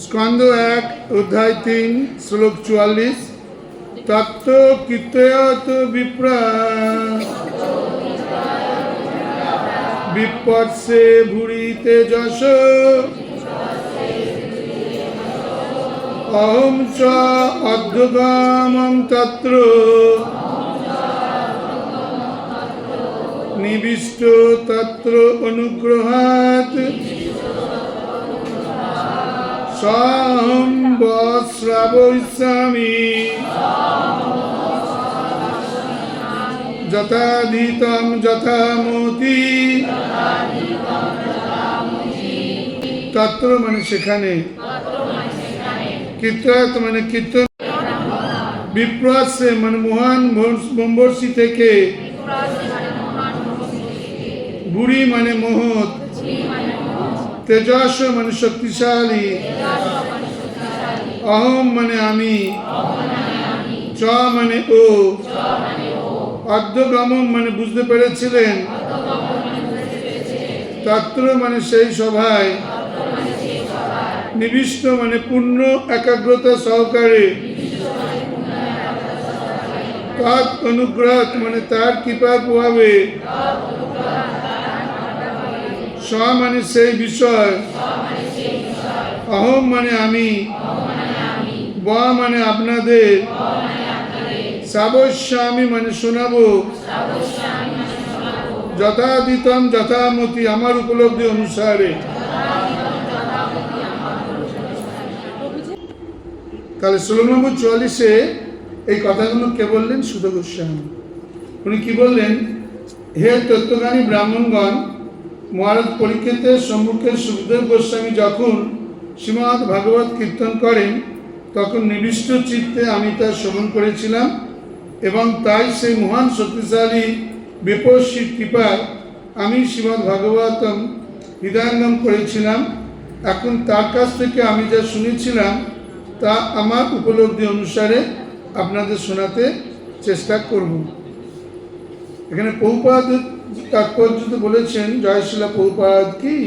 স্কন্ধ 1 অধ্যায় 3 শ্লোক 44। তত্ত্ব কীর্তয়ত বিপ্রা বিপর্ষে ভুরি তেজস অহং চ অর্ধগামং তত্র নিবিষ্ট তত্র অনুগ্রহাৎ সাহং শ্রাবয়িষ্যামি যথাধীতং যথামতি। তত্র মানে সেখানে, কীর্তয়ত মানে কীর্তন, বিপ্রসে মানে মহান ব্রহ্মর্ষি থেকে, বুড়ি মানে মহৎ, তেজস মানে শক্তিশালী, অহম মানে আমি, চ মানে ও, অর্ধগমম মানে বুঝতে পেরেছিলেন, তত্র মানে সেই সভায়, নিবিষ্ট মানে পূর্ণ একাগ্রতা সহকারে, তৎ অনুগ্রহ মানে তার কৃপার প্রভাবে, স মানে সেই বিষয়, অহম মানে আমি, ব মানে আপনাদের, শ্রাবয়িষ্যামি মানে শোনাবো, যথাধীতম যথামতি আমার উপলব্ধি অনুসারে। তাহলে শ্লোক নম্বর 44-এ এই কথাগুলো কে বললেন? সুত গোস্বামী। উনি কি বললেন? হে তত্ত্বজ্ঞানী ব্রাহ্মণগণ, মহারাজ পরীক্ষিতের সম্মুখে সুখদেব গোস্বামী যখন শ্রীমদ্ ভাগবত কীর্তন করেন তখন নিবিষ্ট চিত্তে আমি তা শ্রবণ করেছিলাম এবং তাই সেই মহান শক্তিশালী বিপর্ষীর কৃপায় আমি শ্রীমদ্ ভাগবতম হৃদয়ঙ্গম করেছিলাম। এখন তার কাছ থেকে আমি যা শুনেছিলাম তা আমার উপলব্ধি অনুসারে আপনাদের শোনাতে চেষ্টা করব। এখানে প্রভুপাদ তাৎপর্য বলেছেন, জয়শিলা প্রভুপাদ কি।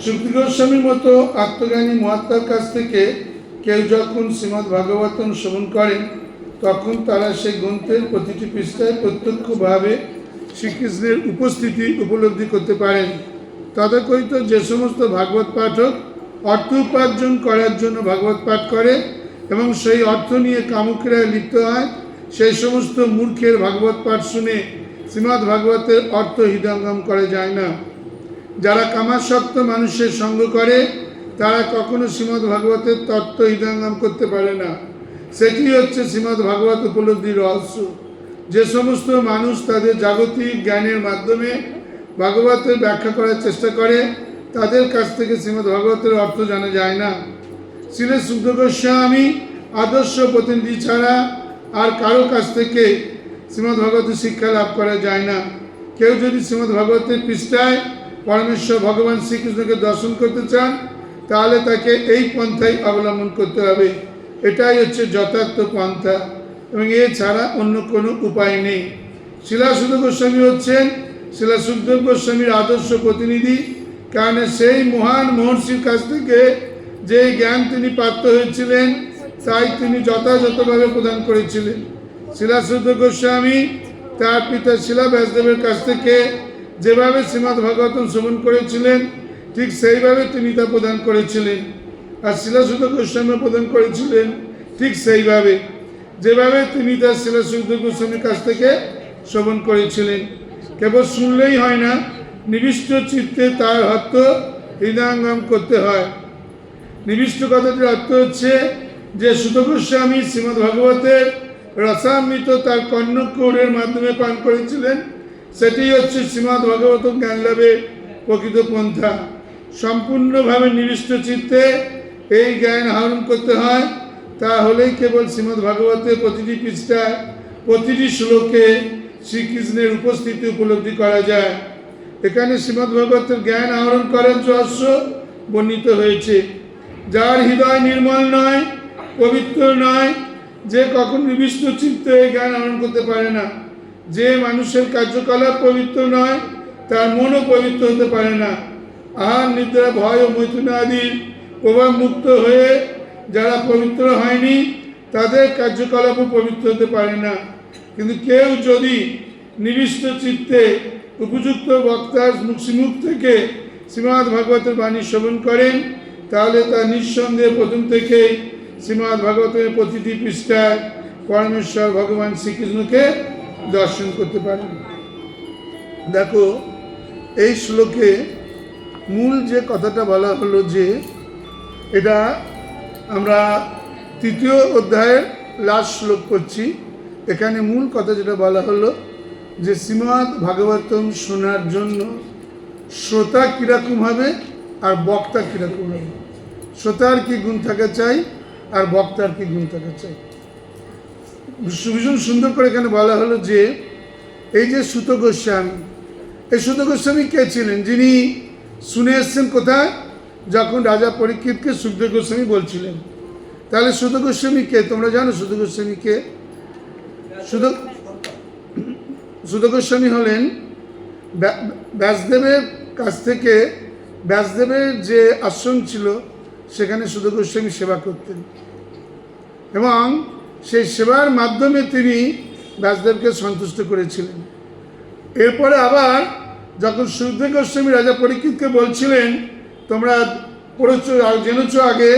সুখদেব গোস্বামীর মতো আত্মজ্ঞানী মহাত্মার কাছ থেকে কেউ যখন শ্রীমদ্ ভাগবতম শ্রবণ করেন তখন তারা সেই গ্রন্থের প্রতিটি পৃষ্ঠায় প্রত্যক্ষভাবে শ্রীকৃষ্ণের উপস্থিতি উপলব্ধি করতে পারেন। তথাকথিত যে সমস্ত ভাগবত পাঠক অর্থ উপার্জন করার জন্য ভাগবত পাঠ করে এবং সেই অর্থ নিয়ে কামক্রিয়ায় লিপ্ত হয়, সেই সমস্ত মূর্খের ভাগবত পাঠ শুনে শ্রীমদ্ ভাগবতের অর্থ হৃদয়ঙ্গম করা যায় না। যারা কামাসক্ত মানুষের সঙ্গ করে তারা কখনো শ্রীমদ্ ভাগবতের তত্ত্ব হৃদয়ঙ্গম করতে পারে না। সেটি হচ্ছে শ্রীমদ্ ভাগবত উপলব্ধির রহস্য। যে সমস্ত মানুষ তাদের জাগতিক জ্ঞানের মাধ্যমে ভাগবতের ব্যাখ্যা করার চেষ্টা করে তাদের কাছ থেকে শ্রীমদ্ ভাগবতের অর্থ জানা যায় না। শ্রীল সুখদেব গোস্বামী আদর্শ প্রতিনিধি ছাড়া আর কারো কাছ থেকে শ্রীমদ্ ভাগবতের শিক্ষা লাভ করা যায় না। কেউ যদি শ্রীমদ্ ভাগবতের পৃষ্ঠায় পরমেশ্বর ভগবান শ্রীকৃষ্ণকে দর্শন করতে চান তাহলে তাকে এই পন্থাই অবলম্বন করতে হবে। এটাই হচ্ছে যথার্থ পন্থা এবং এছাড়া অন্য কোনো উপায় নেই। শিলা সুখদেব গোস্বামী হচ্ছেন শিলা সুখদেব গোস্বামীর আদর্শ প্রতিনিধি, কারণ সেই মহান মহর্ষির কাছ থেকে যে জ্ঞান তিনি প্রাপ্ত হয়েছিলেন তাই তিনি যথাযথভাবে প্রদান করেছিলেন। শিলা সুখদেব গোস্বামী তার পিতা শিলা ব্যাসদেবের কাছ থেকে যেভাবে শ্রীমদ্ ভাগবতম শ্রবণ করেছিলেন ঠিক সেইভাবে তিনি তা প্রদান করেছিলেন, আর শিলা সুখদেব গোস্বামী প্রদান করেছিলেন ঠিক সেইভাবে যেভাবে তিনি তার শিলা সুখদেব গোস্বামীর কাছ থেকে শ্রবণ করেছিলেন। কেবল শুনলেই হয় না, নিবিষ্ট চিত্তে তার অর্থ হৃদয়ঙ্গম করতে হয়। নিবিষ্ট কথাটির অর্থ হচ্ছে যে সুত গোস্বামী শ্রীমদ্ ভাগবতের রসামৃত তার কর্ণকুহরের মাধ্যমে পান করেছিলেন, সেটি হচ্ছে শ্রীমদ্ ভাগবত জ্ঞান লাভের প্রকৃত পন্থা। সম্পূর্ণভাবে নিবিষ্ট চিত্তে এই জ্ঞান আহরণ করতে হয়, তাহলেই কেবল শ্রীমদ্ ভাগবতের প্রতিটি পৃষ্ঠায় প্রতিটি শ্লোকে শ্রীকৃষ্ণের উপস্থিতি উপলব্ধি করা যায়। এখানে শ্রীমদ্ ভাগবতের জ্ঞান আহরণ করার রহস্য বর্ণিত হয়েছে। যার হৃদয় নির্মল নয়, পবিত্র নয়, যে কখন নিবিষ্ট চিত্তে এই জ্ঞান আহরণ করতে পারে না। যে মানুষের কার্যকলাপ পবিত্র নয় তার মনও পবিত্র হতে পারে না। আহার নিদ্রা ভয় ও মৈথুন আদির প্রভাব মুক্ত হয়ে যারা পবিত্র হয়নি তাদের কার্যকলাপও পবিত্র হতে পারে না। কিন্তু কেউ যদি নিবিষ্ট চিত্তে উপযুক্ত বক্তার মুখ থেকে শ্রীমদ্ ভাগবতের বাণী শ্রবণ করেন তাহলে তা নিঃসন্দেহে প্রথম থেকেই শ্রীমদ্ ভাগবতের প্রতিটি পৃষ্ঠায় পরমেশ্বর ভগবান শ্রীকৃষ্ণকে দর্শন করতে পারেন। দেখো, এই শ্লোকে মূল যে কথাটা বলা হলো, যে এটা আমরা 3য় অধ্যায়ের লাস্ট শ্লোক করছি, এখানে মূল কথা যেটা বলা হলো যে শ্রীমদ্ ভাগবতম শোনার জন্য শ্রোতা কীরকম হবে আর বক্তা কীরকম হবে। শ্রোতার কী গুণ থাকা চাই আর বক্তার কী গুণ থাকা চাই। ভীষণ সুন্দর করে এখানে বলা হলো যে এই যে সুত গোস্বামী, এই সুত গোস্বামী কে ছিলেন? যিনি শুনে এসছেন কোথায়? যখন রাজা পরীক্ষিতকে সুখদেব গোস্বামী বলছিলেন। তাহলে সুত গোস্বামী কে? তোমরা জানো সুত গোস্বামী কে? সুত গোস্বামী হলেন ব্যাসদেবের কাছ থেকে, ব্যাসদেবের যে আশ্রম ছিল সেখানে সুত গোস্বামী সেবা করতেন এবং সেই সেবার মাধ্যমে তিনি ব্যাসদেবকে সন্তুষ্ট করেছিলেন। এরপরে আবার যখন সুখদেব গোস্বামী রাজা পরীক্ষিতকে বলছিলেন, তোমরা পড়েছ জেনেছ আগে,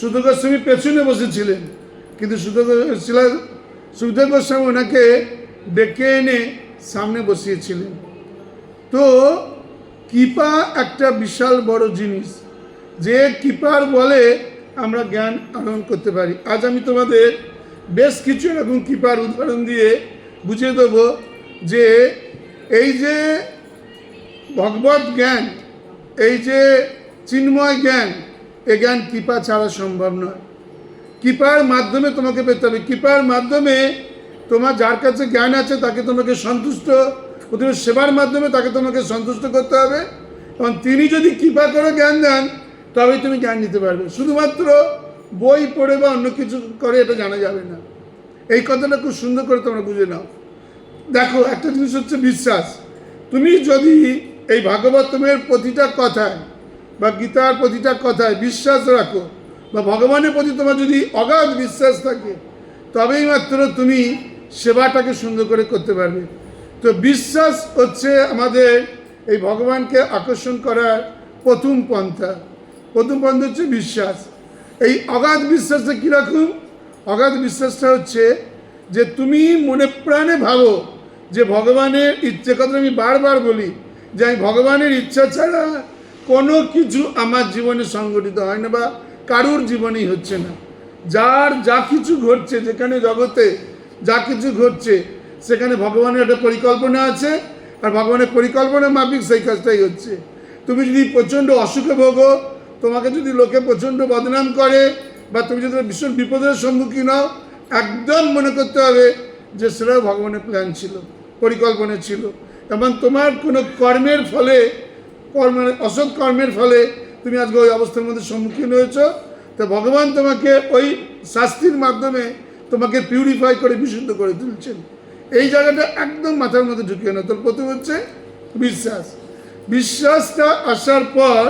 সুত গোস্বামী পেছনে বসেছিলেন, কিন্তু সুখদেব গোস্বামী ওনাকে ডেকে এনে সামনে বসিয়েছিলেন। তো কৃপা একটা বিশাল বড় জিনিস, যে কৃপার বলে আমরা জ্ঞান আহরণ করতে পারি। আজ আমি তোমাদের বেশ কিছু এরকম কৃপার উদাহরণ দিয়ে বুঝিয়ে দেবো যে এই যে ভগবত জ্ঞান, এই যে চিন্ময় জ্ঞান, এ জ্ঞান কৃপা ছাড়া সম্ভব নয়। কৃপার মাধ্যমে তোমাকে পেতে হবে। কৃপার মাধ্যমে তোমার যার কাছে জ্ঞান আছে তাকে তোমাকে সন্তুষ্ট, প্রথমে সেবার মাধ্যমে তাকে তোমাকে সন্তুষ্ট করতে হবে এবং তিনি যদি কৃপা করে জ্ঞান দেন তবেই তুমি জ্ঞান নিতে পারবে। শুধুমাত্র বই পড়ে বা অন্য কিছু করে এটা জানা যাবে না। এই কথাটা খুব সুন্দর করে তোমরা বুঝে নাও। দেখো, একটা জিনিস হচ্ছে বিশ্বাস। তুমি যদি এই ভাগবতমের প্রতিটা কথায় বা গীতার প্রতিটা কথায় বিশ্বাস রাখো বা ভগবানের প্রতি তোমার যদি অগাধ বিশ্বাস থাকে তবেই মাত্র তুমি সেবাটাকে সুন্দর করে করতে পারবে। তো বিশ্বাস হচ্ছে আমাদের এই ভগবানকে আকর্ষণ করার প্রথম পন্থা। প্রথম পন্থা হচ্ছে বিশ্বাস। এই অগাধ বিশ্বাসটা কীরকম? অগাধ বিশ্বাসটা হচ্ছে যে তুমি মনে প্রাণে ভাবো যে ভগবানের ইচ্ছে, কথা আমি বারবার বলি যে আমি ভগবানের ইচ্ছা ছাড়া কোনো কিছু আমার জীবনে সংগঠিত হয় না বা কারুর জীবনেই হচ্ছে না। যার যা কিছু ঘটছে, যেখানে জগতে যা কিছু ঘটছে সেখানে ভগবানের একটা পরিকল্পনা আছে আর ভগবানের পরিকল্পনা মাফিক সেই কাজটাই হচ্ছে। তুমি যদি প্রচণ্ড অসুখে ভোগো, তোমাকে যদি লোকে প্রচণ্ড বদনাম করে বা তুমি যদি ভীষণ বিপদের সম্মুখীন হও, একদম মনে করতে হবে যে সেটাও ভগবানের প্ল্যান ছিল, পরিকল্পনা ছিল। এবং তোমার কোনো কর্মের ফলে, অসৎ কর্মের ফলে তুমি আজকে ওই অবস্থার মধ্যে সম্মুখীন হয়েছ। তো ভগবান তোমাকে ওই শাস্তির মাধ্যমে তোমাকে পিউরিফাই করে বিশুদ্ধ করে তুলছেন। এই জায়গাটা একদম মাথার মধ্যে ঢুকিয়ে না। তোর প্রথম হচ্ছে বিশ্বাস। বিশ্বাসটা আসার পর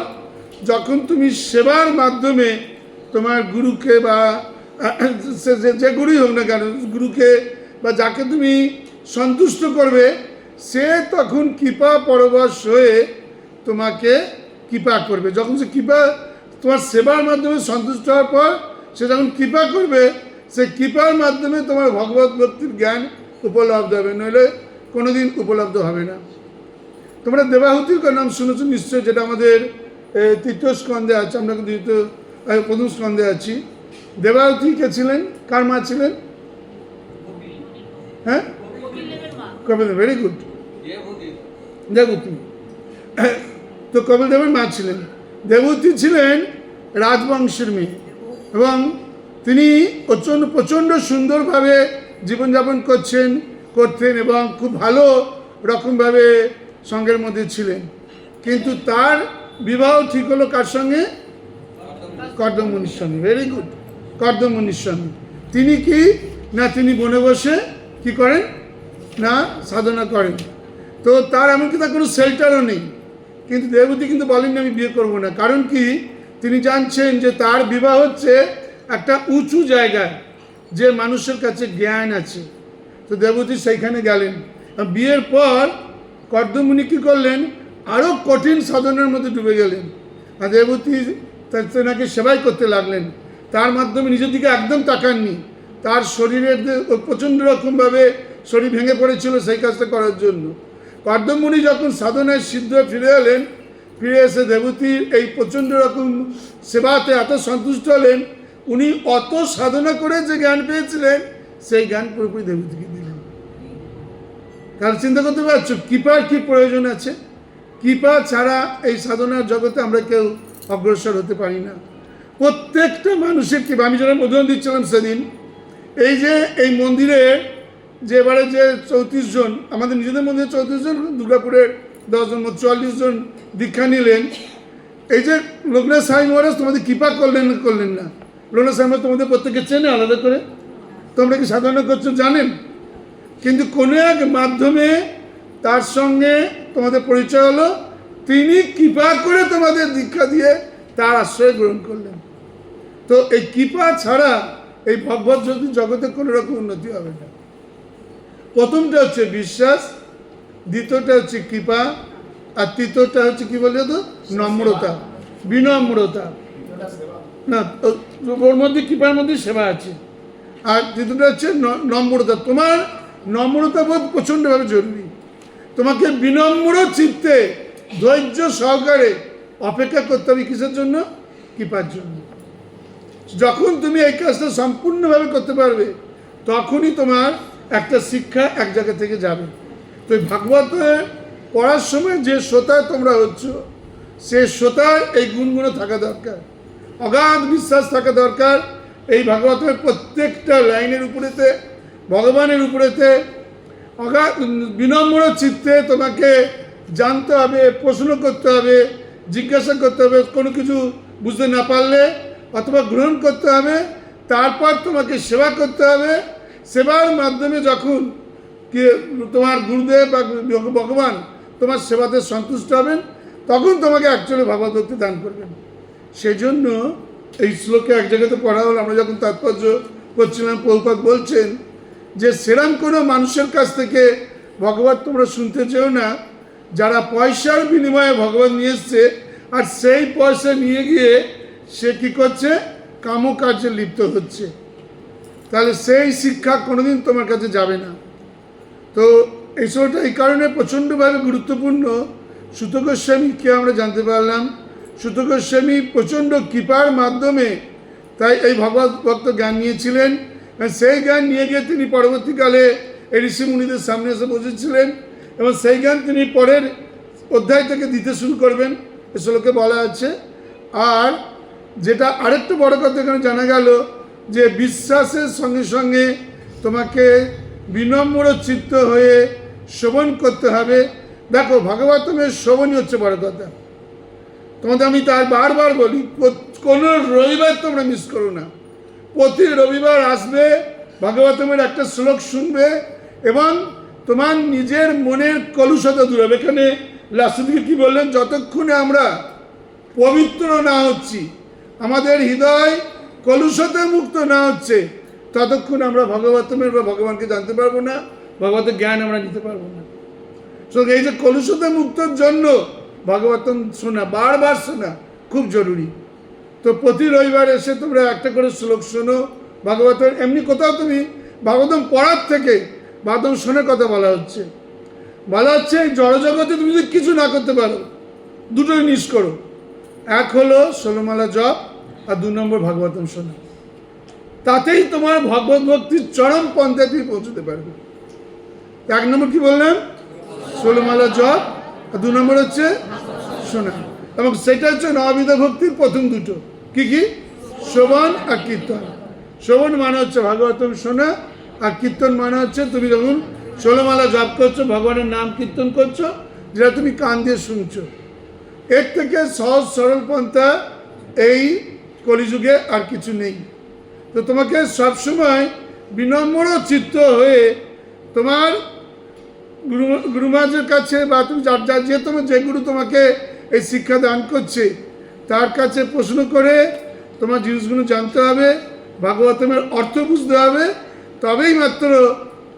যখন তুমি সেবার মাধ্যমে তোমার গুরুকে বা যে গুরুই হোক না কেন, গুরুকে বা যাকে তুমি সন্তুষ্ট করবে, সে তখন কৃপা পরবশ হয়ে তোমাকে কৃপা করবে। যখন সে কৃপা তোমার সেবার মাধ্যমে সন্তুষ্ট হওয়ার পর সে যখন কৃপা করবে, সে কৃপার মাধ্যমে তোমার ভগবত ভক্তির জ্ঞান উপলব্ধ হবে, নইলে কোনোদিন উপলব্ধ হবে না। তোমরা দেবাহুতির নাম শুনেছো নিশ্চয়, যেটা আমাদের 3য় স্কন্ধে আছে। আমরা কিন্তু 1ম স্কন্ধে আছি। দেবাহুতি কে ছিলেন? কার মা ছিলেন? হ্যাঁ, কপিলদেব। Very good, দেবহূতি। তো কপিলদেবের মা ছিলেন। দেবহূতি ছিলেন রাজবংশের মেয়ে এবং তিনি প্রচণ্ড সুন্দরভাবে জীবনযাপন করতেন এবং খুব ভালো রকমভাবে সঙ্গের মধ্যে ছিলেন। কিন্তু তার বিবাহ ঠিক হলো কার সঙ্গে? কর্দম মুনির সঙ্গে। ভেরি গুড, কর্দম মুনির সঙ্গে। তিনি কি না, তিনি বনে বসে কি করেন না, সাধনা করেন। তো তার এমনকি তার কোনো শেল্টারও নেই। কিন্তু দেবহূতি কিন্তু বলেননি আমি বিয়ে করবো না। কারণ কি? তিনি জানছেন যে তার বিবাহ হচ্ছে একটা উঁচু জায়গায়, যে মানুষের কাছে জ্ঞান আছে। তো দেবতী সেইখানে গেলেন। বিয়ের পর কর্দমুনি কী করলেন, আরও কঠিন সাধনার মধ্যে ডুবে গেলেন। আর দেবতী তেনাকে সেবাই করতে লাগলেন। তার মাধ্যমে নিজের দিকে একদম তাকাননি। তার শরীরের প্রচণ্ড রকমভাবে শরীর ভেঙে পড়েছিল সেই কাজটা করার জন্য। কর্দমুনি যখন সাধনায় সিদ্ধ ফিরে এলেন, ফিরে এসে দেবতীর এই প্রচণ্ড রকম সেবাতে এত সন্তুষ্ট হলেন, উনি অত সাধনা করে যে জ্ঞান পেয়েছিলেন সেই জ্ঞান পুরোপুরি দেবতীকে দিলেন। কারণ চিন্তা করতে পারছো কৃপার কী প্রয়োজন আছে। কৃপা ছাড়া এই সাধনার জগতে আমরা কেউ অগ্রসর হতে পারি না। প্রত্যেকটা মানুষের কৃপা। আমি যেরকম উদাহরণ দিচ্ছিলাম সেদিন, এই যে এই মন্দিরে যে এবারে যে 34 জন, আমাদের নিজেদের মন্দিরে 34 জন, দুর্গাপুরের 10 জন, 44 জন দীক্ষা নিলেন। এই যে লোকনাথ স্বামী মহারাজ তোমাদের কৃপা করলেন না। লোকনাথ স্বামী তোমাদের প্রত্যেকে চেনে আলাদা করে, তোমরা কি সাধনা করছো জানেন, কিন্তু কোনো এক মাধ্যমে তার সঙ্গে তোমাদের পরিচয় হলো, তিনি কৃপা করে তোমাদের দীক্ষা দিয়ে তার আশ্রয় গ্রহণ করলেন। তো এই কৃপা ছাড়া এই ভগবত জগতে কোনো রকম উন্নতি হবে না। প্রথমটা হচ্ছে বিশ্বাস, দ্বিতীয়টা হচ্ছে কৃপা, আর তৃতীয়টা হচ্ছে কি বলে তো নম্রতা, বিনম্রতা। না, ওর মধ্যে কৃপার মধ্যে সেবা আছে। আর তৃতীয়টা হচ্ছে নম্রতা। তোমার নম্রতা বোধ প্রচণ্ডভাবে জরুরি। তোমাকে বিনম্র চিত্তে ধৈর্য সহকারে অপেক্ষা করতে হবে। কিসের জন্য? কৃপার জন্য। যখন তুমি এই কাজটা সম্পূর্ণভাবে করতে পারবে, তখনই তোমার একটা শিক্ষা এক জায়গা থেকে যাবে। তো এই ভাগবত পড়ার সময় যে শ্রোতায় তোমরা হচ্ছ, সে শ্রোতায় এই গুণগুলো থাকা দরকার। অগাধ বিশ্বাস থাকা দরকার এই ভাগবতের প্রত্যেকটা লাইনের উপরেতে, ভগবানের উপরেতে। অগাধ বিনম্র চিত্তে তোমাকে জানতে হবে, প্রশ্ন করতে হবে, জিজ্ঞাসা করতে হবে। কোনো কিছু বুঝতে না পারলে অথবা গ্রহণ করতে হবে, তারপর তোমাকে সেবা করতে হবে। সেবার মাধ্যমে যখন তোমার গুরুদেব বা ভগবান তোমার সেবাতে সন্তুষ্ট হবেন, তখন তোমাকে অ্যাকচুয়ালি ভাগবত ভক্তি দান করবেন। সেই জন্য এই শ্লোকে এক জায়গাতে পড়া হল, আমরা যখন তাৎপর্য করছিলাম, প্রভুপাদ বলছেন যে সেরম কোনো মানুষের কাছ থেকে ভগবত তোমরা শুনতে চেও না, যারা পয়সার বিনিময়ে ভগবান নিয়ে এসছে, আর সেই পয়সা নিয়ে গিয়ে সে কী করছে, কামকার্যে লিপ্ত হচ্ছে। তাহলে সেই শিক্ষা কোনোদিন তোমার কাছে যাবে না। তো এই শ্লোকটা এই কারণে প্রচণ্ডভাবে গুরুত্বপূর্ণ। সুত গোস্বামীকে আমরা জানতে পারলাম, সুত গোস্বামী প্রচণ্ড কৃপার মাধ্যমে তাই এই ভগবত ভক্ত জ্ঞান নিয়েছিলেন। সেই জ্ঞান নিয়ে গিয়ে তিনি পরবর্তীকালে এই ঋষি মুনিদের সামনে এসে বসেছিলেন, এবং সেই জ্ঞান তিনি পরের অধ্যায় থেকে দিতে শুরু করবেন, এ শ্লোকে বলা আছে। আর যেটা আরেকটা বড় কথা এখানে জানা গেল, যে বিশ্বাসের সঙ্গে সঙ্গে তোমাকে বিনম্র চিত্ত হয়ে শ্রবণ করতে হবে। দেখো, ভাগবতমের শ্রবণই হচ্ছে বড় কথা। তোমাদের আমি তার বারবার বলি, কোনো রবিবার তোমরা মিস করো না। প্রতি রবিবার আসবে, ভাগবতমের একটা শ্লোক শুনবে, এবং তোমার নিজের মনের কলুষতা দূর হবে। এখানে লাস্টদিকে কি বললেন, যতক্ষণে আমরা পবিত্র না হচ্ছি, আমাদের হৃদয় কলুষতা মুক্ত না হচ্ছে, ততক্ষণ আমরা ভগবতমের বা ভগবানকে জানতে পারবো না, ভগবতের জ্ঞান আমরা নিতে পারবো না। এই যে কলুষতা মুক্তর জন্য ভাগবতম শোনা, বারবার শোনা খুব জরুরি। তো প্রতি রবিবার এসে তোমরা একটা করে শ্লোক শোনো ভাগবতের। এমনি কোথাও তুমি ভাগবতম পড়ার থেকে ভাগবতম শোনার কথা বলা হচ্ছে। এই জড়জগতে তুমি যদি কিছু না করতে পারো, দুটোই জিনিস করো। এক হলো 16 মালা জপ, আর 2 নম্বর ভাগবতম শোনা। তাতেই তোমার ভগবত ভক্তির চরম পন্থায় তুমি পৌঁছতে পারবে। 1 নম্বর কি বললাম, 16 মালা জপ, আর 2 নম্বর হচ্ছে শোনা। এবং সেটা হচ্ছে নববিধ ভক্তির প্রথম দুটো। কি কি? শ্রবণ আর কীর্তন। শ্রবণ মানে হচ্ছে ভাগবতম শোনা, আর কীর্তন মানে হচ্ছে তুমি যখন 16 মালা জপ করছো, ভগবানের নাম কীর্তন করছো, যেটা তুমি কান দিয়ে শুনছো। এর থেকে সহজ সরল পন্থা এই কলিযুগে আর কিছু নেই। তো তোমাকে সবসময় বিনম্র চিত্ত হয়ে তোমার গুরু মহারাজের কাছে, বা তুমি যে গুরু তোমাকে এই শিক্ষা দান করছে, তার কাছে প্রশ্ন করে তোমার জিনিসগুলো জানতে হবে, ভাগবতমের অর্থ বুঝতে হবে, তবেই মাত্র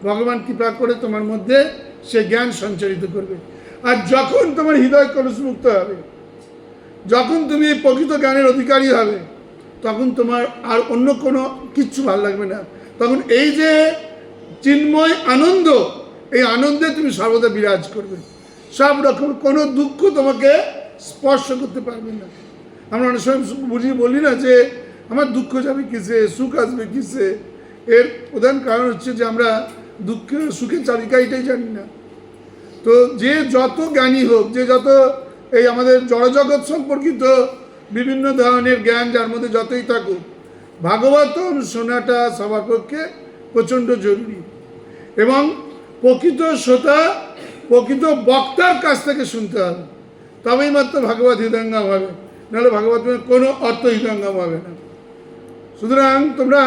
ভগবান কৃপা করে তোমার মধ্যে সে জ্ঞান সঞ্চারিত করবে। আর যখন তোমার হৃদয় কলুষমুক্ত হবে, যখন তুমি প্রকৃত জ্ঞানের অধিকারী হবে, তখন তোমার আর অন্য কোনো কিচ্ছু ভালো লাগবে না। তখন এই যে চিন্ময় আনন্দ, এই আনন্দে তুমি সর্বদা বিরাজ করবে। সব রকম কোনো দুঃখ তোমাকে স্পর্শ করতে পারবে না। আমরা অনেক সময় বুঝিয়ে বলি না যে আমার দুঃখ যাবে কিসে, সুখ আসবে কিসে। এর প্রধান কারণ হচ্ছে যে আমরা দুঃখের সুখের চালিকাইটাই জানি না। তো যে যত জ্ঞানী হোক, যে যত এই আমাদের জড়জগৎ সম্পর্কিত বিভিন্ন ধরনের জ্ঞান যার মধ্যে যতই থাকুক, ভাগবতম শোনাটা সবার পক্ষে প্রচণ্ড জরুরি। এবং প্রকৃত শ্রোতা, প্রকৃত বক্তার কাছ থেকে শুনতে হবে, তবেই মাত্র ভাগবত হৃদয়ঙ্গম হবে, নাহলে ভাগবতের কোনো অর্থ হৃদয়ঙ্গম হবে না। সুতরাং তোমরা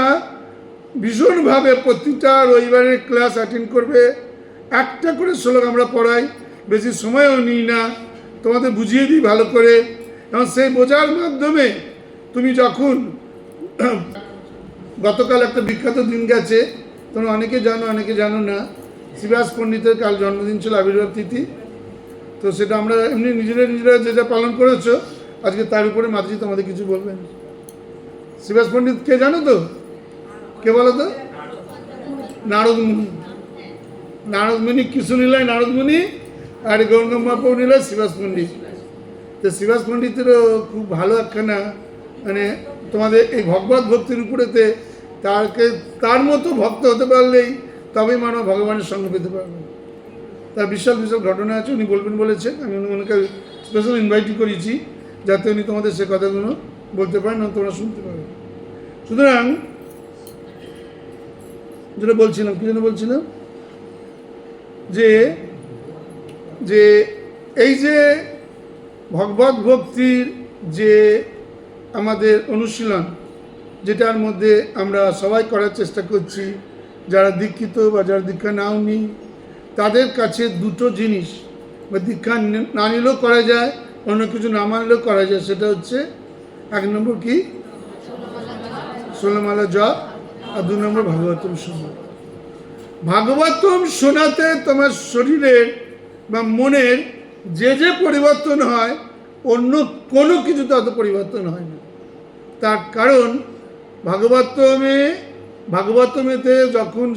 ভীষণভাবে প্রতিটা রবিবারের ক্লাস অ্যাটেন্ড করবে। একটা করে শ্লোক আমরা পড়াই, বেশি সময়ও নিই না, তোমাদের বুঝিয়ে দিই ভালো করে। এবং সেই বোঝার মাধ্যমে তুমি যখন গতকাল একটা বিখ্যাত দিন গেছে, তোমরা অনেকে জানো অনেকে জানো না, শ্রীবাস পণ্ডিতের কাল জন্মদিন ছিল, আবির্ভাব তিথি। তো সেটা আমরা এমনি নিজেরা যেটা পালন করেছো, আজকে তার উপরে মাতাজি তোমাদের কিছু বলবেন। শ্রীবাস পণ্ডিত কে জানো তো? কে বলো তো? নারদমুনি। নারদমুনি কৃষ্ণলীলায় নারদমুনি, আর গৌরঙ্গম্মা লীলায় শ্রীবাস পণ্ডিত। তো শ্রীবাস পণ্ডিতেরও খুব ভালো একখানা মানে তোমাদের এই ভগবত ভক্তির উপরেতে তার মতো ভক্ত হতে পারলেই তবেই মানব ভগবানের সঙ্গে পেতে পারবে। তার বিশাল বিশাল ঘটনা আছে, উনি বলবেন বলেছেন। আমি ওনাকে স্পেশাল ইনভাইট করেছি যাতে উনি তোমাদের সে কথাগুলো বলতে পারেন এবং তোমরা শুনতে পারো। সুতরাং যেটা বলছিলাম, কি যেন বলছিলাম, যে যে এই যে ভগবত ভক্তির যে আমাদের অনুশীলন, যেটার মধ্যে আমরা সবাই করার চেষ্টা করছি, যারা দীক্ষিত বা যারা দীক্ষা নাও নি, তাদের কাছে দুটো জিনিস, বা দীক্ষা না নিলেও করা যায়, অন্য কিছু না মানলেও করা যায়। সেটা হচ্ছে এক নম্বর কি 16 মালা জপ, আর 2 নম্বর ভাগবতম শোনা। ভাগবতম শোনাতে তোমার শরীরের বা মনের যে পরিবর্তন হয়, অন্য কোনো কিছুতে অত পরিবর্তন হয় না। তার কারণ ভাগবতমেতে যখন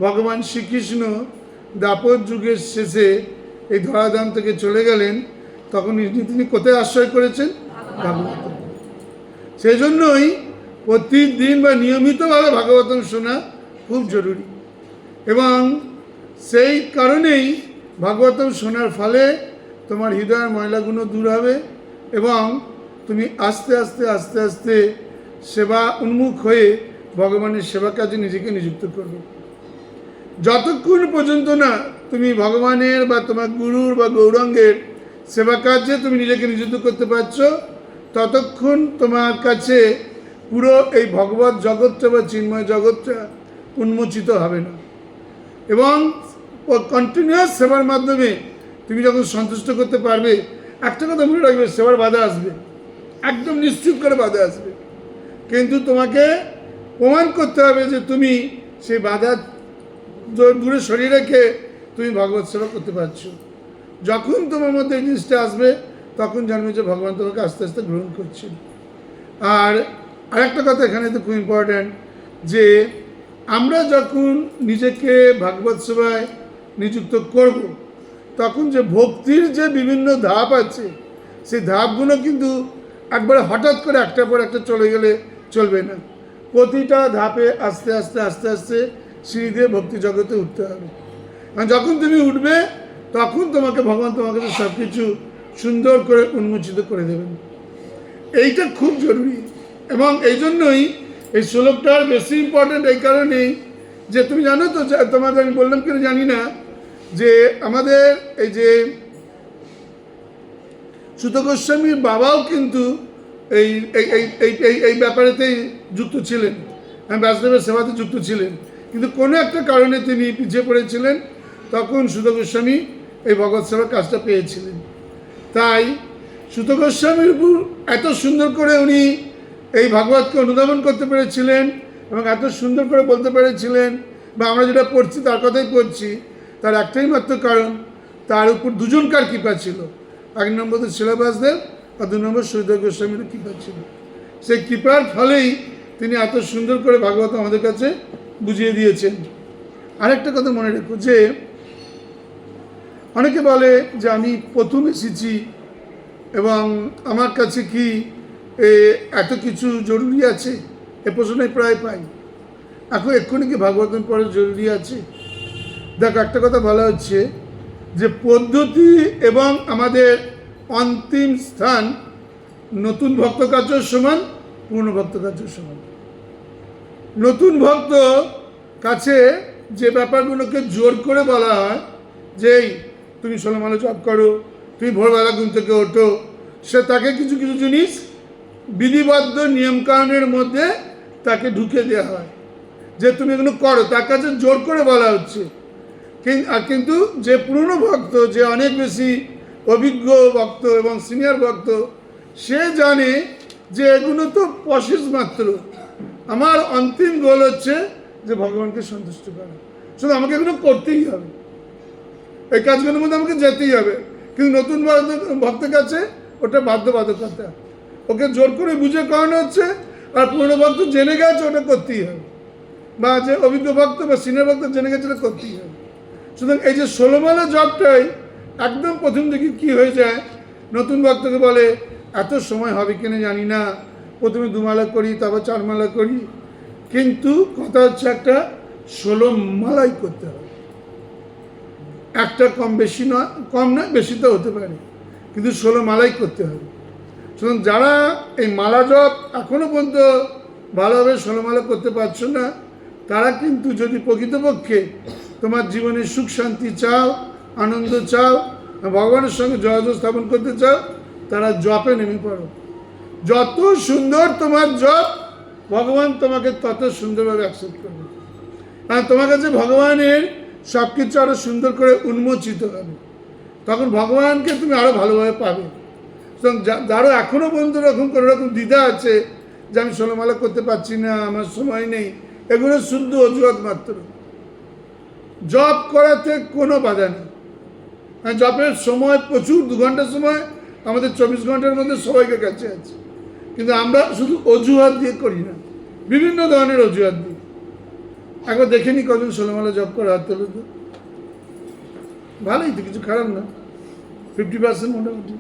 ভগবান শ্রীকৃষ্ণ দ্বাপর যুগের শেষে এই ধরাধাম থেকে চলে গেলেন, তখন তিনি কোথায় আশ্রয় করেছেন? ভাগবতম। সেই জন্যই প্রতিদিন বা নিয়মিতভাবে ভাগবতম শোনা খুব জরুরি। এবং সেই কারণেই ভাগবতম শোনার ফলে তোমার হৃদয়ের ময়লাগুলো দূর হবে এবং তুমি আস্তে আস্তে আস্তে আস্তে সেবা উন্মুখ হয়ে ভগবানের সেবা কাজে নিজেকে নিযুক্ত করবে। যতক্ষণ পর্যন্ত না তুমি ভগবানের বা তোমার গুরুর বা গৌরাঙ্গের সেবা কাজে তুমি নিজেকে নিযুক্ত করতে পারছো, ততক্ষণ তোমার কাছে পুরো এই ভগবত জগৎটা বা চিন্ময় জগৎটা উন্মোচিত হবে না। এবং কন্টিনিউয়াস সেবার মাধ্যমে তুমি যখন সন্তুষ্ট করতে পারবে, একটা কথা মনে রাখবে, সেবার বাধা আসবে, একদম নিশ্চিত করে বাধা আসবে, কিন্তু তোমাকে প্রমাণ করতে হবে যে তুমি সেই বাধা দূরে সরিয়ে রেখে তুমি ভগবত সেবা করতে পারছো। যখন তোমার মধ্যে এই জিনিসটা আসবে, তখন জানবে যে ভগবান তোমাকে আস্তে আস্তে গ্রহণ করছেন। আর আরেকটা কথা এখানে তো খুব ইম্পর্ট্যান্ট, যে আমরা যখন নিজেকে ভাগবত সেবায় নিযুক্ত করব, তখন যে ভক্তির যে বিভিন্ন ধাপ আছে, সেই ধাপগুলো কিন্তু একবারে হঠাৎ করে একটার পর একটা চলে গেলে চলবে না। প্রতিটা ধাপে আস্তে আস্তে আস্তে আস্তে সিঁড়ি দিয়ে ভক্তি জগতে উঠতে হবে। আর যখন তুমি উঠবে, তখন তোমাকে ভগবান তোমাকে সব কিছু সুন্দর করে উন্মোচিত করে দেবেন। এইটা খুব জরুরি। এবং এই জন্যই এই শ্লোকটার বেশি ইম্পর্টেন্ট এই কারণেই যে তুমি জানো তো, তোমাদের আমি বললাম কেন জানি না, যে আমাদের এই যে সুত গোস্বামীর বাবাও কিন্তু এই এই ব্যাপারেতেই যুক্ত ছিলেন, ব্যাসদেবের সেবাতে যুক্ত ছিলেন, কিন্তু কোনো একটা কারণে তিনি পিছিয়ে পড়েছিলেন। তখন সুত গোস্বামী এই ভগবত সেবার কাজটা পেয়েছিলেন। তাই সুত গোস্বামীর উপর এত সুন্দর করে উনি এই ভাগবতকে অনুধাবন করতে পেরেছিলেন এবং এত সুন্দর করে বলতে পেরেছিলেন, বা আমরা যেটা পড়ছি তার কথাই পড়ছি, তার একটাই মাত্র কারণ, তার উপর দুজনকার কৃপা ছিল। এক নম্বর তো শিলাবাসদেব আর 2 নম্বর সুরদেব গোস্বামীর কৃপা ছিল। সেই কৃপার ফলেই তিনি এত সুন্দর করে ভাগবত আমাদের কাছে বুঝিয়ে দিয়েছেন। আরেকটা কথা মনে রেখো, যে অনেকে বলে যে আমি প্রথম এসেছি এবং আমার কাছে কি এত কিছু জরুরি আছে, এ প্রশ্নই প্রায় পাই। এখন এক্ষুনি কি ভাগবতম পড়া জরুরি আছে? দেখো, একটা কথা বলা হচ্ছে যে পদ্ধতি এবং আমাদের অন্তিম স্থান নতুন ভক্ত কাছের সমান, পূর্ণ ভক্ত কাছের সমান। নতুন ভক্ত কাছে যে ব্যাপারগুলোকে জোর করে বলা হয়, যে এই তুমি 16 মালা জপ করো, তুমি ভোরবেলা ঘুম থেকে ওঠো, সে তাকে কিছু কিছু জিনিস বিধিবদ্ধ নিয়মকানুনের মধ্যে তাকে ঢুকে দেওয়া হয়, যে তুমি এগুলো করো, তার কাছে জোর করে বলা হচ্ছে। কিন্তু যে পুরনো ভক্ত, যে অনেক বেশি অভিজ্ঞ ভক্ত এবং সিনিয়র ভক্ত, সে জানে যে এগুলো তো প্রসেস মাত্র, আমার অন্তিম গোল হচ্ছে যে ভগবানকে সন্তুষ্ট করা, শুধু আমাকে এগুলো করতেই হবে, এই কাজগুলোর মধ্যে আমাকে যেতেই হবে। কিন্তু নতুন ভক্তের কাছে ওটা বাধ্যবাধকতা, ওকে জোর করে বুঝে করানো হচ্ছে, আর পুরনো ভক্ত জেনে গেছে ওটা করতেই হবে, বা যে অভিজ্ঞ ভক্ত বা সিনিয়র ভক্ত জেনে গেছে ওটা করতেই হবে। সুতরাং এই যে 16 মালা জপটাই একদম প্রথম দিকে কি হয়ে যায়, নতুন ভক্তকে বলে এত সময় হবে কিনা জানি না, প্রথমে 2 মালা করি, তারপর 4 মালা করি, কিন্তু কথা হচ্ছে একটা 16 মালাই করতে হবে। একটা কম বেশি নয়, কম নয় বেশি তো হতে পারে, কিন্তু 16 মালাই করতে হবে। সুতরাং যারা এই মালা জপ এখনো পর্যন্ত ভালোভাবে 16 মালা করতে পারছো না, তারা কিন্তু যদি প্রকৃতপক্ষে তোমার জীবনে সুখ শান্তি চাও, আনন্দ চাও, ভগবানের সঙ্গে যোগাযোগ স্থাপন করতে চাও, তারা জপে নেমে পড়ো। যত সুন্দর তোমার জপ, ভগবান তোমাকে তত সুন্দরভাবে অ্যাকসেপ্ট করবে, আর তোমার কাছে ভগবানের সব কিছু আরও সুন্দর করে উন্মোচিত হবে, তখন ভগবানকে তুমি আরও ভালোভাবে পাবে। সুতরাং যারা এখনও পর্যন্ত এরকম কোনো রকম দ্বিধা আছে যে আমি 16 মালা করতে পারছি না, আমার সময় নেই, এগুলো শুদ্ধ অজুহাত মাত্র। জপ করাতে কোনো বাধা নেই, জপের সময় প্রচুর, 2 ঘন্টার সময় আমাদের 24 ঘন্টার মধ্যে সবাইকে কাছে আছে, কিন্তু আমরা শুধু অজুহাত দিয়ে করি না, বিভিন্ন ধরনের অজুহাত দিই। একবার দেখে নি কজন 16 মালা জপ করে, হাত তোলো তো। ভালোই তো, কিছু খারাপ না, 50% মোটামুটি,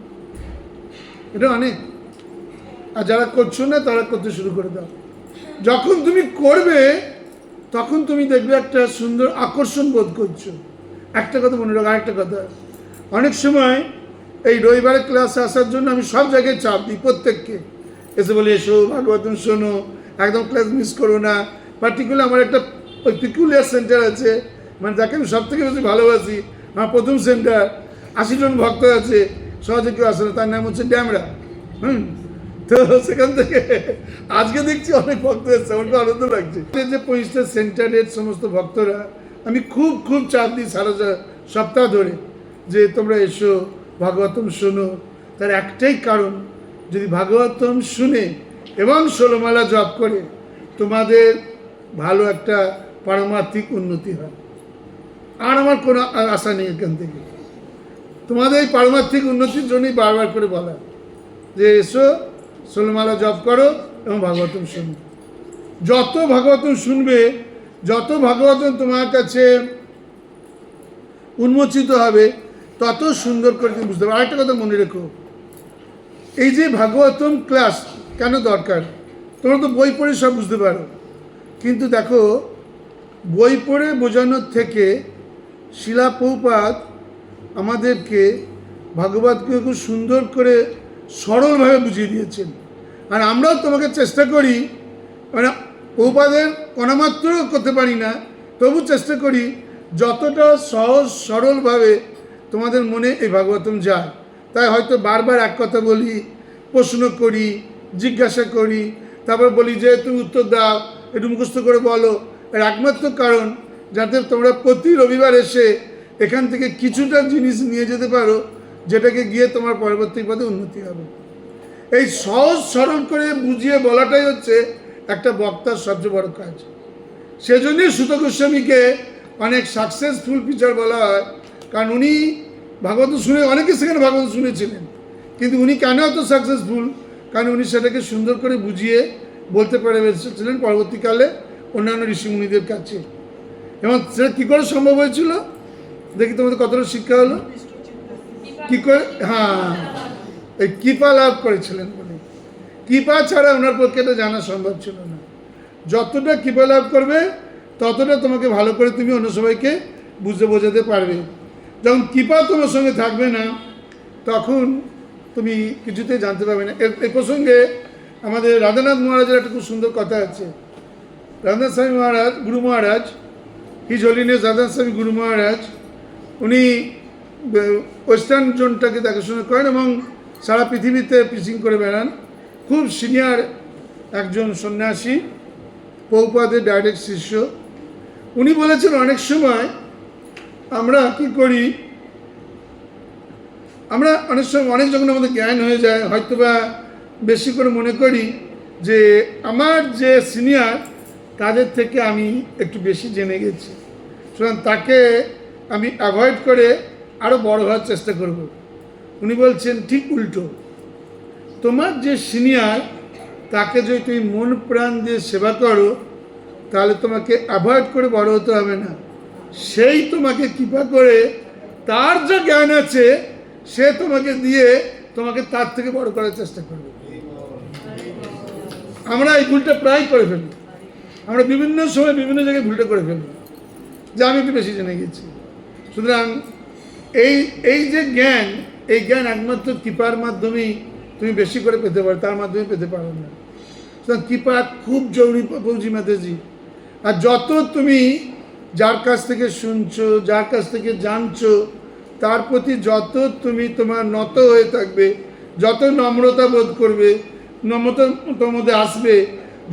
এটা অনেক। আর যারা করছো না তারা করতে শুরু করে দাও। যখন তুমি করবে তখন তুমি দেখবে একটা সুন্দর আকর্ষণ বোধ করছো। একটা কথা মনে রাখো, আরেকটা কথা, অনেক সময় এই রবিবারে ক্লাসে আসার জন্য আমি সব জায়গায় চাপ দিই, প্রত্যেককে এসে বলি এসো ভাগবতম শোনো, একদম ক্লাস মিস করো না। পার্টিকুলার আমার একটা পিকুলিয়ার সেন্টার আছে, মানে যাকে আমি সব থেকে বেশি ভালোবাসি, আমার প্রথম সেন্টার, 80 জন ভক্ত আছে, সহজে কেউ আসে না, তার নাম হচ্ছে ড্যামরা। তো সেখান থেকে আজকে দেখছি অনেক ভক্ত এসছে, আমার খুব আনন্দ লাগছে। যে 25টা সেন্টারের সমস্ত ভক্তরা আমি খুব খুব চাপ দিই সারা সপ্তাহ ধরে, যে তোমরা এসো ভাগবতম শোনো। তার একটাই কারণ, যদি ভাগবতম শুনে এবং 16 মালা জপ করে তোমাদের ভালো একটা পারমার্থিক উন্নতি হয়। আর আমার কোনো আশা নেই এখান থেকে। তোমাদের এই পারমার্থিক উন্নতির জন্যই বারবার করে বলা যে এসো 16 মালা জপ করো এবং ভাগবতম শুনো। যত ভাগবতম শুনবে, যত ভাগবতম তোমার কাছে উন্মোচিত হবে, তত সুন্দর করে তুমি বুঝতে পারো। আরেকটা কথা মনে রেখো, এই যে ভাগবতম ক্লাস কেন দরকার, তোমরা তো বই পড়ে সব বুঝতে পারো, কিন্তু দেখো বই পড়ে বোঝানোর থেকে শিলা প্রভুপাদ আমাদেরকে ভাগবতকে খুব সুন্দর করে সরলভাবে বুঝিয়ে দিয়েছেন। আর আমরাও তোমাকে চেষ্টা করি, মানে প্রভুপাদের কোনোমাত্র করতে পারি না, তবু চেষ্টা করি যতটা সহজ সরলভাবে তোমাদের মনে এই ভাগবতম যায়। তাই হয়তো বারবার এক কথা বলি, প্রশ্ন করি, জিজ্ঞাসা করি, তারপর বলি যে তুমি উত্তর দাও, একটু মুখস্থ করে বলো। এর একমাত্র কারণ যাতে তোমরা প্রতি রবিবার এসে এখান থেকে কিছুটা জিনিস নিয়ে যেতে পারো, যেটাকে গিয়ে তোমার পরবর্তী পদে উন্নতি হবে। এই সহজ সরল করে বুঝিয়ে বলাটাই হচ্ছে একটা বক্তার সবচেয়ে বড় কাজ। সেজন্যই সুত গোস্বামীকে অনেক সাকসেসফুল টিচার বলা হয়, কারণ উনি ভাগবত শুনে, অনেকে সেখানে ভাগবত শুনেছিলেন, কিন্তু উনি কেন এত সাকসেসফুল? কারণ উনি সেটাকে সুন্দর করে বুঝিয়ে বলতে পেরে এসেছিলেন পরবর্তীকালে অন্যান্য ঋষিমুনিদের কাছে। এবং সেটা কী করে সম্ভব হয়েছিল দেখি তোমাদের কতটা শিক্ষা হলো। কী করে? হ্যাঁ, এই কৃপা লাভ করেছিলেন বলে। কৃপা ছাড়া ওনার পক্ষে এটা জানা সম্ভব ছিল না। যতটা কৃপা লাভ করবে ততটা তোমাকে ভালো করে তুমি অন্য সবাইকে বুঝতে বোঝাতে পারবে। যখন কৃপা তোমার সঙ্গে থাকবে না তখন তুমি কিছুতেই জানতে পারবে না। এই প্রসঙ্গে আমাদের রাধানাথ মহারাজের একটা খুব সুন্দর কথা আছে। রাধানাথ স্বামী মহারাজ, গুরু মহারাজ, হিজ হোলিনেস রাধানাথ স্বামী গুরু মহারাজ, উনি ওয়েস্টার্ন জোনটাকে দেখাশোনা করেন এবং সারা পৃথিবীতে প্রিচিং করে বেড়ান। খুব সিনিয়র একজন সন্ন্যাসী, প্রভুপাদের ডাইরেক্ট শিষ্য। উনি বলেছেন অনেক সময় আমরা কি করি, আমরা অনেক সময় অনেক যখন আমাদের জ্ঞান হয়ে যায় হয়তোবা বেশি করে মনে করি যে আমার যে সিনিয়র তাদের থেকে আমি একটু বেশি জেনে গেছি, সুতরাং তাকে আমি অ্যাভয়েড করে আরও বড় হওয়ার চেষ্টা করব। উনি বলছেন ঠিক উল্টো, তোমার যে সিনিয়র তাকে যদি তুমি মন প্রাণ দিয়ে সেবা করো তাহলে তোমাকে অ্যাভয়েড করে বড় হতে হবে না, সেই তোমাকে কৃপা করে তার যা জ্ঞান আছে সে তোমাকে দিয়ে তোমাকে তার থেকে বড় করার চেষ্টা করবে। আমরা এই ভুলটা প্রায় করে ফেলি, আমরা বিভিন্ন সময় বিভিন্ন জায়গায় ভুলটা করে ফেলি যে আমি একটু বেশি জেনে গেছি। সুতরাং এই যে জ্ঞান, এই জ্ঞান একমাত্র কৃপার মাধ্যমেই তুমি বেশি করে পেতে পারো, তার মাধ্যমে পেতে পারো না। সুতরাং কৃপা খুব জরুরি প্রভুজি মাতাজি। আর যত তুমি যার কাছ থেকে শুনছো, যার কাছ থেকে জানছো, তার প্রতি যত তুমি তোমার নত হয়ে থাকবে, যত নম্রতা বোধ করবে, নম্রতা তোমার মধ্যে আসবে,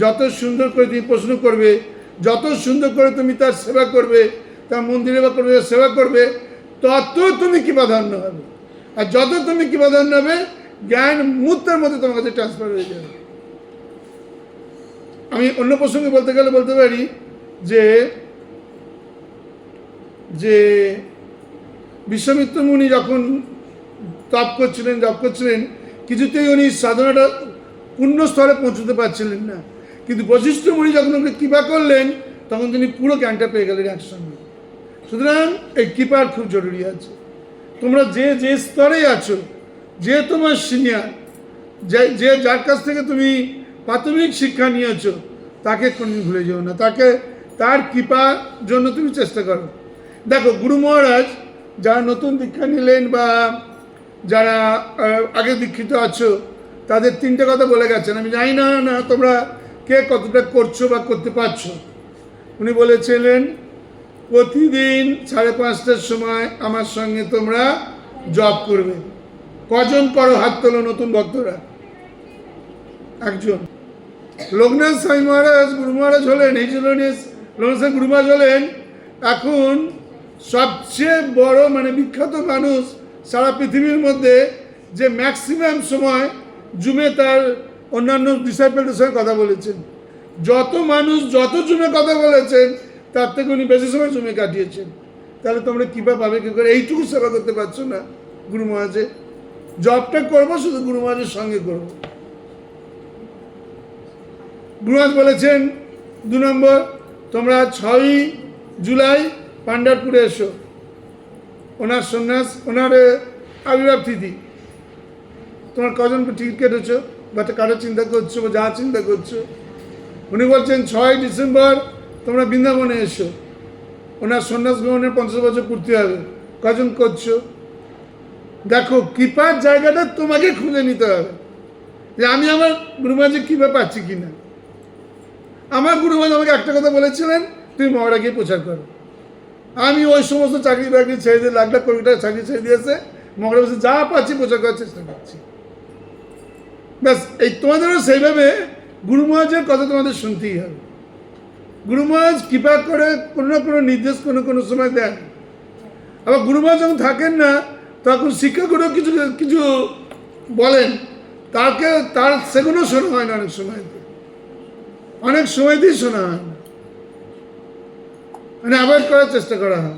যত সুন্দর করে তুমি প্রশ্ন করবে, যত সুন্দর করে তুমি তার সেবা করবে, তার মন্দিরে বা করবে সেবা করবে, তত তুমি কৃপাধন্য হবে। আর যত তুমি কৃপাধন্য হবে জ্ঞান মুহূর্তের মধ্যে তোমার কাছে ট্রান্সফার হয়ে যাবে। আমি অন্য প্রসঙ্গে বলতে গেলে বলতে পারি যে যে বিশ্বামিত্র মুনি যখন তপ করছিলেন, জপ করছিলেন, কিছুতেই উনি সাধনাটা পূর্ণ স্তরে পৌঁছতে পারছিলেন না, কিন্তু বশিষ্ঠ মুনি যখন ওকে কৃপা করলেন তখন তিনি পুরো জ্ঞানটা পেয়ে গেলেন একসঙ্গে। সুতরাং এই কৃপার খুব জরুরি আছে। তোমরা যে যে স্তরেই আছো, যে তোমার সিনিয়র, যে যার কাছ থেকে তুমি প্রাথমিক শিক্ষা নিয়েছো, তাকে কোনদিন ভুলে যেও না, তাকে তার কৃপার জন্য তুমি চেষ্টা করো। দেখো গুরু মহারাজ যারা নতুন দীক্ষা নিলেন বা যারা আগে দীক্ষিত আছো তাদের তিনটে কথা বলে গেছেন। আমি জানি না তোমরা কে কতটা করছো বা করতে পারছো। উনি বলেছিলেন প্রতিদিন 5:30টার সময় আমার সঙ্গে তোমরা জপ করবে। কজন করো হাত তোলো নতুন ভক্তরা? একজন। লোকনাথ স্বামী মহারাজ গুরু মহারাজ হলেন, এই জন্য লোকনাথ স্বামী গুরু মহারাজ হলেন এখন সবচেয়ে বড় বিখ্যাত মানুষ সারা পৃথিবীর মধ্যে, যে ম্যাক্সিমাম সময় জুমে তার অন্যান্য ডিসাইপলদের সঙ্গে কথা বলেছেন। যত মানুষ যত জুমে কথা বলেছেন তার থেকে উনি বেশি সময় জুমে কাটিয়েছেন। তাহলে তোমরা কৃপা পাবে কী করে? এইটুকু সেবা করতে পারছো না গুরু মহারাজে। জবটা করবো শুধু গুরু মহারাজের সঙ্গে করবো। গুরু মহারাজ বলেছেন 2 নম্বর, তোমরা 6ই জুলাই পান্ডারপুরে এসো, ওনার সন্ন্যাস, ওনার আবির্ভাব তিথি। তোমার কজন টিকিট কেটেছো বা কারো চিন্তা করছো বা যা চিন্তা করছো? উনি বলছেন 6ই ডিসেম্বর তোমরা বৃন্দাবনে এসো, ওনার সন্ন্যাস গ্রহণের 50 বছর পূর্তি হবে। কজন করছো? দেখো কৃপার জায়গাটা তোমাকে খুঁজে নিতে হবে যে আমি আমার গুরু মহারাজের কৃপা পাচ্ছি কিনা। আমার গুরু মহারাজ আমাকে একটা কথা বলেছিলেন, তুমি মহারা গিয়ে প্রচার করো। আমি ওই সমস্ত চাকরি বাকরি ছেড়ে দিয়ে, 1,00,000 কোটি টাকা চাকরি ছেড়ে দিয়েছে, মহারা বসে যা পাচ্ছি প্রচার করার চেষ্টা করছি। ব্যাস, এই তোমাদেরও সেইভাবে গুরু মহারাজের কথা তোমাদের শুনতেই হবে। গুরু মহারাজ কৃপা করে কোনো না কোনো নির্দেশ কোনো সময় দেন। আবার গুরু মহারাজ যখন থাকেন না তখন শিক্ষাগুরু কিছু কিছু বলেন, তার সেগুলো শোনা হয় না, অনেক সময়তেই শোনা হয় না, মানে অ্যাভয়েড করার চেষ্টা করা হয়।